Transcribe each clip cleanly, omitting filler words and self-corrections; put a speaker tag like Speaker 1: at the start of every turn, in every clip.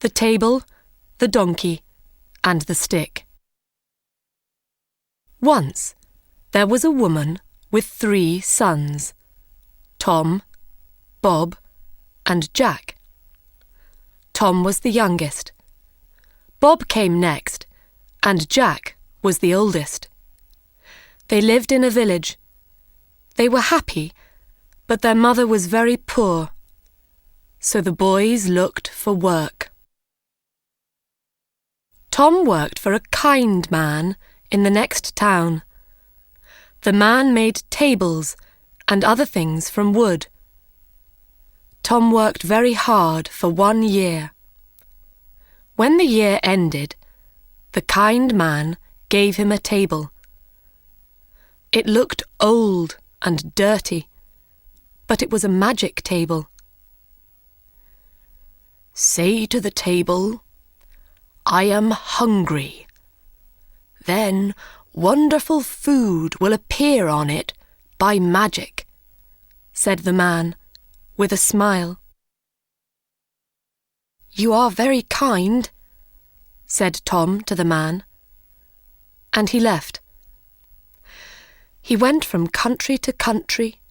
Speaker 1: the table, the donkey, and the stick. Once there was a woman with 3 sons, Tom, Bob, and Jack. Tom was the youngest. Bob came next, and Jack was the oldest. They lived in a village. They were happy, but their mother was very poor, so the boys looked for work. Tom worked for a kind man in the next town. The man made tables and other things from wood. Tom worked very hard for 1 year. When the year ended, the kind man gave him a table. It looked old and dirty, but it was a magic table. "Say to the table, 'I am hungry.' Then wonderful food will appear on it by magic," said the man with a smile. "You are very kind," said Tom to the man, and he left. He went from country to country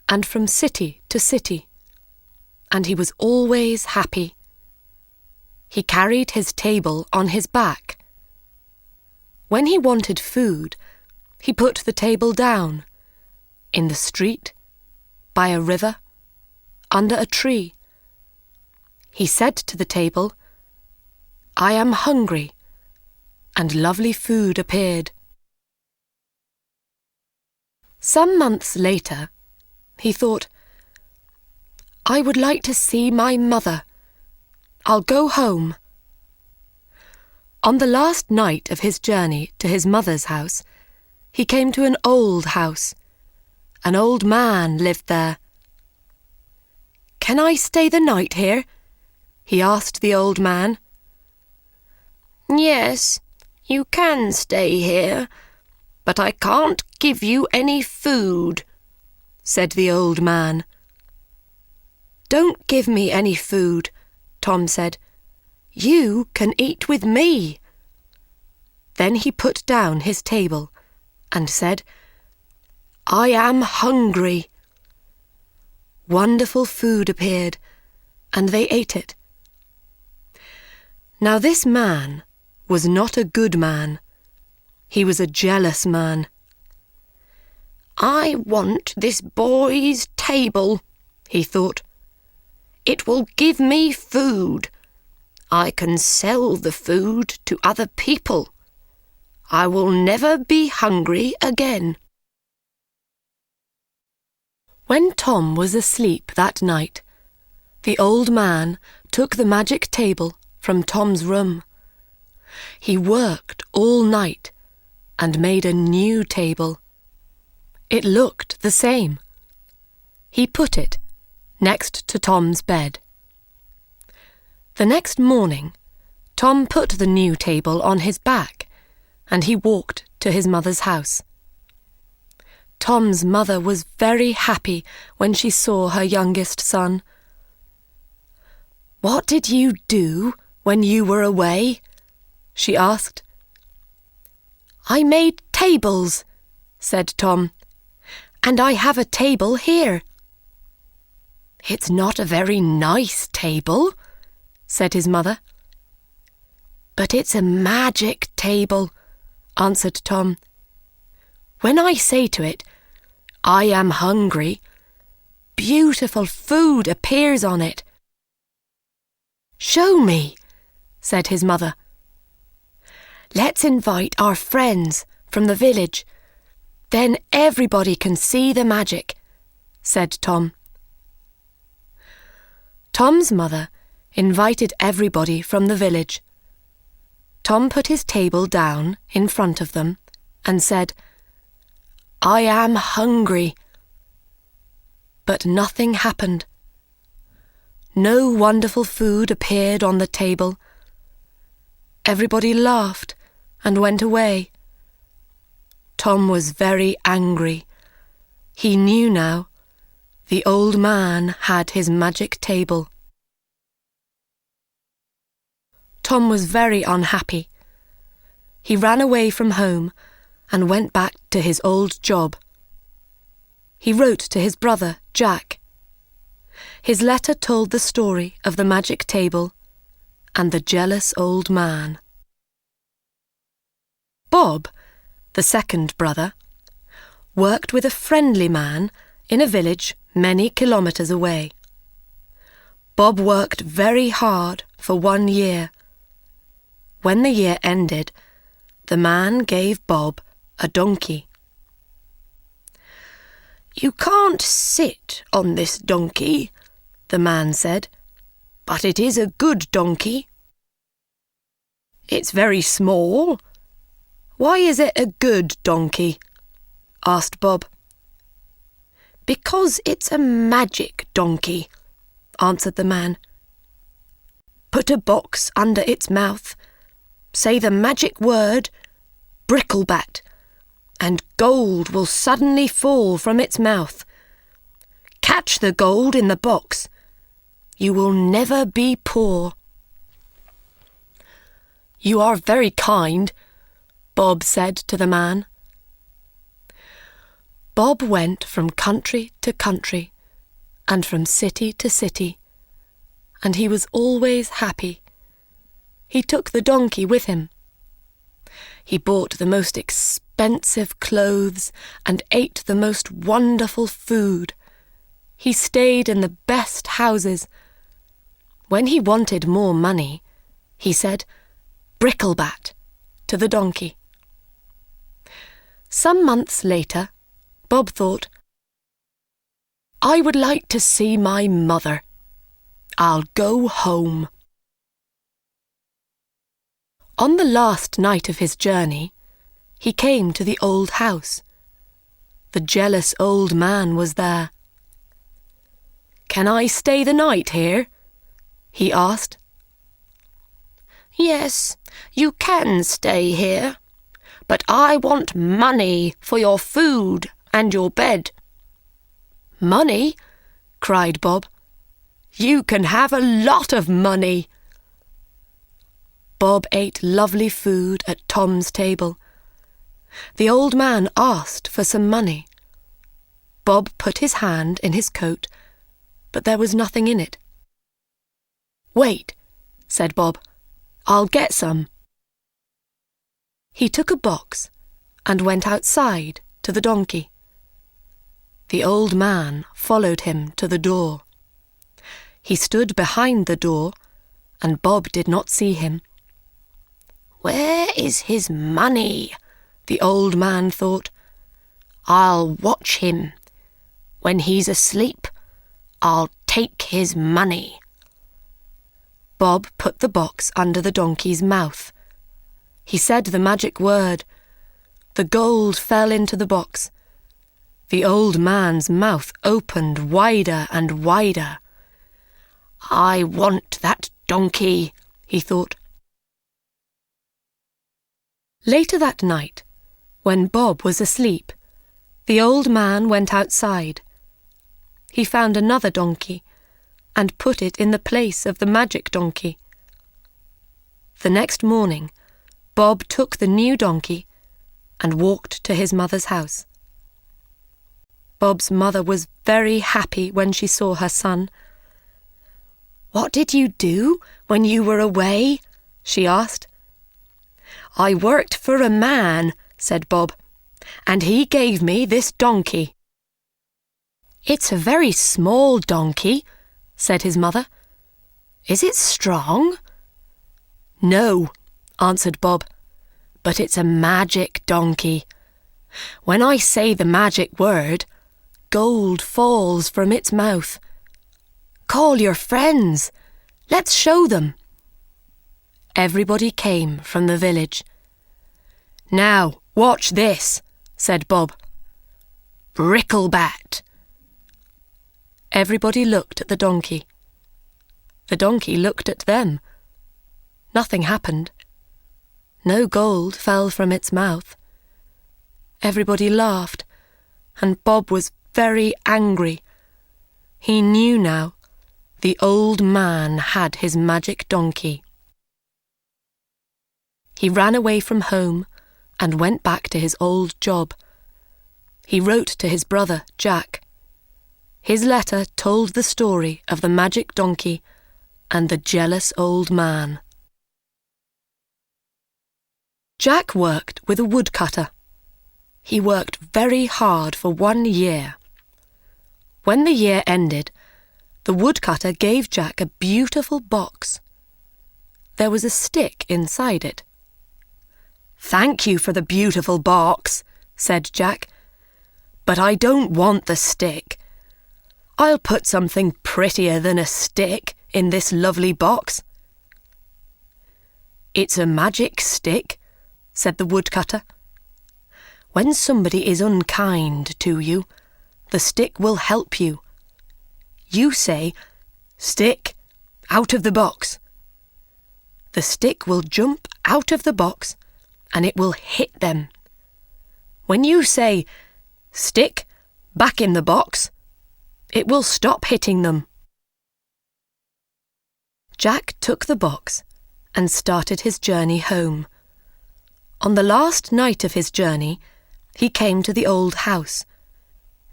Speaker 1: and from city to city, and he was always happy. He carried his table on his back. When he wanted food, he put the table down, in the street, by a river, under a tree. He said to the table, "I am hungry," and lovely food appeared. Some months later, he thought, "I would like to see my mother. I'll go home." On the last night of his journey to his mother's house, he came to an old house. An old man lived there. "Can I stay the night here?" he asked the old man. "Yes, you can stay here, but I can't give you any food," said the old man. "Don't give me any food," Tom said. "You can eat with me." Then he put down his table and said, "I am hungry." Wonderful food appeared, and they ate it. Now this man was not a good man. He was a jealous man. "I want this boy's table," he thought. "It will give me food. I can sell the food to other people. I will never be hungry again." When Tom was asleep that night, the old man took the magic table from Tom's room. He worked all night and made a new table. It looked the same. He put it next to Tom's bed. The next morning, Tom put the new table on his back, and he walked to his mother's house. Tom's mother was very happy when she saw her youngest son. "What did you do when you were away?" she asked. "I made tables," said Tom, "and I have a table here." "It's not a very nice table," said his mother. "But it's a magic table," answered Tom. "When I say to it, 'I am hungry,' beautiful food appears on it." "Show me," said his mother. "Let's invite our friends from the village. Then everybody can see the magic," said Tom. Tom's mother invited everybody from the village. Tom put his table down in front of them and said, "I am hungry." But nothing happened. No wonderful food appeared on the table. Everybody laughed and went away. Tom was very angry. He knew now. The old man had his magic table. Tom was very unhappy. He ran away from home and went back to his old job. He wrote to his brother, Jack. His letter told the story of the magic table and the jealous old man. Bob, the second brother, worked with a friendly man in a village many kilometres away. Bob worked very hard for 1 year. When the year ended, the man gave Bob a donkey. "You can't sit on this donkey," the man said, "but it is a good donkey." "It's very small. Why is it a good donkey?" asked Bob. "Because it's a magic donkey," answered the man. "Put a box under its mouth, say the magic word, Bricklebat, and gold will suddenly fall from its mouth. Catch the gold in the box. You will never be poor." "You are very kind," Bob said to the man. Bob went from country to country and from city to city, and he was always happy. He took the donkey with him. He bought the most expensive clothes and ate the most wonderful food. He stayed in the best houses. When he wanted more money, he said, "Bricklebat," to the donkey. Some months later, Bob thought, "I would like to see my mother. I'll go home." On the last night of his journey, he came to the old house. The jealous old man was there. "Can I stay the night here?" he asked. "Yes, you can stay here, but I want money for your food and your bed." "Money?" cried Bob. "You can have a lot of money." Bob ate lovely food at Tom's table. The old man asked for some money. Bob put his hand in his coat, but there was nothing in it. "Wait," said Bob. "I'll get some." He took a box and went outside to the donkey. The old man followed him to the door. He stood behind the door, and Bob did not see him. "Where is his money?" the old man thought. "I'll watch him. When he's asleep, I'll take his money." Bob put the box under the donkey's mouth. He said the magic word. The gold fell into the box. The old man's mouth opened wider and wider. "I want that donkey," he thought. Later that night, when Bob was asleep, the old man went outside. He found another donkey and put it in the place of the magic donkey. The next morning, Bob took the new donkey and walked to his mother's house. Bob's mother was very happy when she saw her son. "What did you do when you were away?" she asked. "I worked for a man," said Bob, "and he gave me this donkey." "It's a very small donkey," said his mother. "Is it strong?" "No," answered Bob, "but it's a magic donkey. When I say the magic word, gold falls from its mouth. Call your friends. Let's show them." Everybody came from the village. "Now, watch this," said Bob. "Bricklebat." Everybody looked at the donkey. The donkey looked at them. Nothing happened. No gold fell from its mouth. Everybody laughed, and Bob was very angry. He knew now the old man had his magic donkey. He ran away from home and went back to his old job. He wrote to his brother, Jack. His letter told the story of the magic donkey and the jealous old man. Jack worked with a woodcutter. He worked very hard for 1 year. When the year ended, the woodcutter gave Jack a beautiful box. There was a stick inside it. "Thank you for the beautiful box," said Jack, "but I don't want the stick. I'll put something prettier than a stick in this lovely box." "It's a magic stick," said the woodcutter. "When somebody is unkind to you, the stick will help you. You say, 'Stick, out of the box.' The stick will jump out of the box and it will hit them. When you say, 'Stick, back in the box,' it will stop hitting them." Jack took the box and started his journey home. On the last night of his journey, he came to the old house.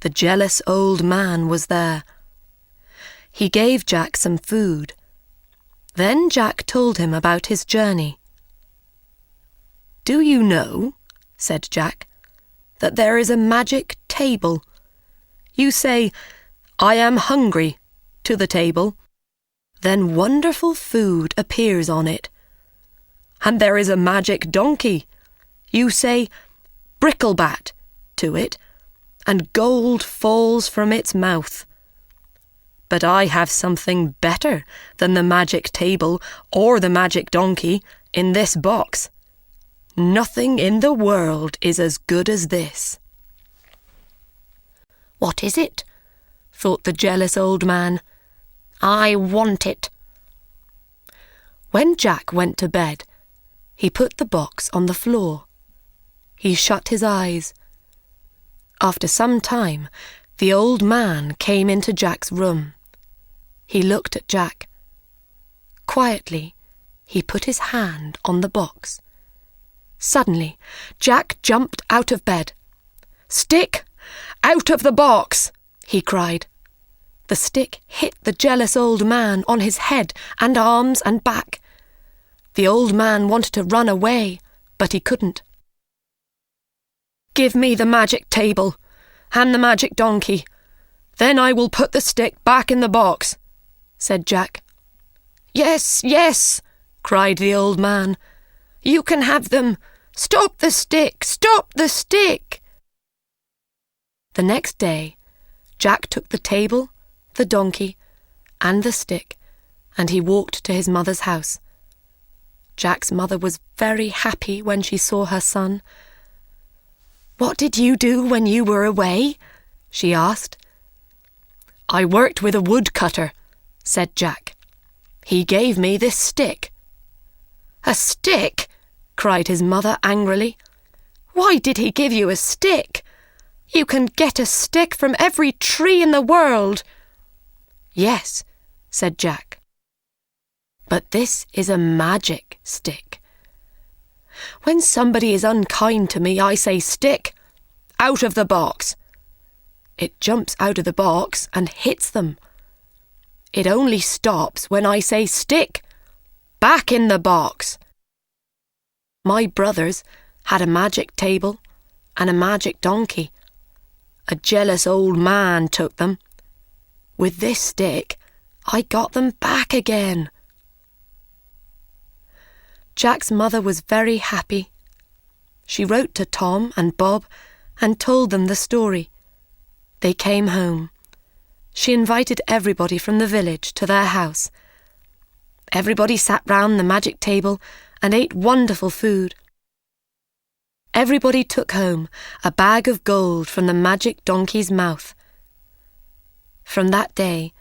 Speaker 1: The jealous old man was there. He gave Jack some food. Then Jack told him about his journey. "Do you know," said Jack, "that there is a magic table? You say, 'I am hungry,' to the table. Then wonderful food appears on it. And there is a magic donkey. You say, 'Bricklebat,' to it, and gold falls from its mouth. But I have something better than the magic table or the magic donkey in this box. Nothing in the world is as good as this." "What is it?" thought the jealous old man. "I want it." When Jack went to bed, he put the box on the floor. He shut his eyes. After some time, the old man came into Jack's room. He looked at Jack. Quietly, he put his hand on the box. Suddenly, Jack jumped out of bed. "Stick, out of the box!" he cried. The stick hit the jealous old man on his head and arms and back. The old man wanted to run away, but he couldn't. "Give me the magic table and the magic donkey. Then I will put the stick back in the box," said Jack. "Yes, yes," cried the old man. "You can have them. Stop the stick! Stop the stick!" The next day, Jack took the table, the donkey, and the stick, and he walked to his mother's house. Jack's mother was very happy when she saw her son. "What did you do when you were away?" she asked. "I worked with a woodcutter," said Jack. "He gave me this stick." "A stick?" cried his mother angrily. "Why did he give you a stick? You can get a stick from every tree in the world." "Yes," said Jack. "But this is a magic stick. When somebody is unkind to me, I say, 'Stick, out of the box.' It jumps out of the box and hits them. It only stops when I say, 'Stick, back in the box.' My brothers had a magic table and a magic donkey. A jealous old man took them. With this stick, I got them back again." Jack's mother was very happy. She wrote to Tom and Bob and told them the story. They came home. She invited everybody from the village to their house. Everybody sat round the magic table and ate wonderful food. Everybody took home a bag of gold from the magic donkey's mouth. From that day,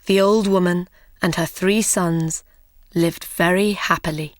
Speaker 1: the old woman and her 3 sons lived very happily.